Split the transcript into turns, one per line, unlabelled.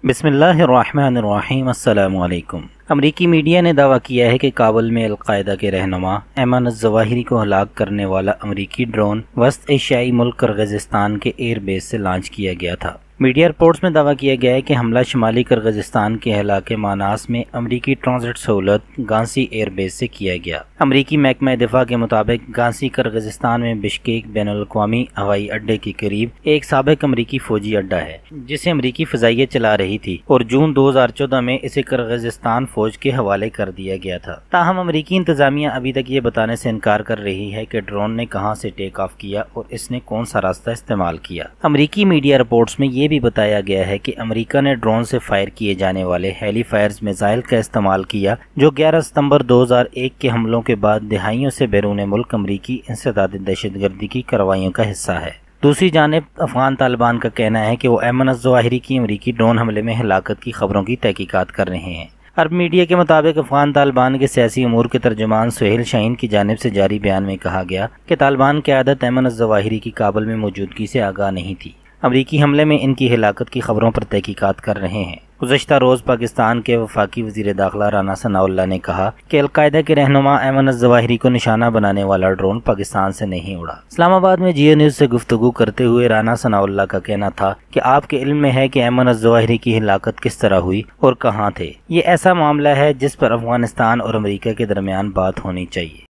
बिस्मिल्लाहिर्रहमानिर्रहीम। अस्सलाम वालेकुम। अमरीकी मीडिया ने दावा किया है कि काबुल में अलकायदा के रहनुमा ऐमन अज़्ज़वाहिरी को हलाक करने वाला अमरीकी ड्रोन वस्त एशियाई मुल्क किर्गिज़स्तान के एयर बेस से लॉन्च किया गया था। मीडिया रिपोर्ट्स में दावा किया गया है कि हमला शुमाली किर्गिज़स्तान के इलाके मानास में अमरीकी ट्रांजिट सहूलत गांसी एयर बेस से किया गया। अमरीकी महकमा दिफा के मुताबिक गांसी किर्गिज़स्तान में बिश्केक बैनुल-अक़वामी हवाई अड्डे के करीब एक साबिक अमरीकी फौजी अड्डा है जिसे अमरीकी फ़ज़ाइया चला रही थी और जून 2014 में इसे किर्गिज़स्तान फौज के हवाले कर दिया गया था। ताहम अमरीकी इंतजामिया अभी तक ये बताने से इनकार कर रही है कि ड्रोन ने कहाँ से टेक ऑफ किया और इसने कौन सा रास्ता इस्तेमाल किया। अमरीकी मीडिया रिपोर्ट्स में ये भी बताया गया है कि अमेरिका ने ड्रोन से फायर किए जाने वाले हेलीफायर्स मिसाइल का इस्तेमाल किया जो 11 सितंबर 2001 के हमलों के बाद दहाइयों से बैरून मुल्क अमरीकी इंसदादी दहशतगर्दी की कार्रवाइयों का हिस्सा है। दूसरी जानिब अफगान तालिबान का कहना है कि वो ऐमन अज़्ज़वाहिरी की अमरीकी ड्रोन हमले में हलाकत की खबरों की तहकीकात कर रहे हैं। अरब मीडिया के मुताबिक अफगान तालिबान के सियासी अमूर के तर्जुमान सुहेल शाहीन की जानिब से जारी बयान में कहा गया कि तालिबान क़यादत ऐमन अज़्ज़वाहिरी की काबुल में मौजूदगी से आगाह नहीं थी। अमरीकी हमले में इनकी हिलाकत की खबरों पर तहकीकात कर रहे हैं। गुज़श्ता रोज़ पाकिस्तान के वफाकी वज़ीर दाखिला राना सनाउल्लाह ने कहा कि अलकायदा के रहनुमा ऐमन अज़्ज़वाहिरी को निशाना बनाने वाला ड्रोन पाकिस्तान से नहीं उड़ा। इस्लामाबाद में जियो न्यूज़ से गुफ्तगू करते हुए राना सनाउल्लाह का कहना था कि आपके इल्म में है कि ऐमन अज़्ज़वाहिरी की हिलाकत किस तरह हुई और कहाँ थे। ये ऐसा मामला है जिस पर अफगानिस्तान और अमरीका के दरमियान बात होनी चाहिए।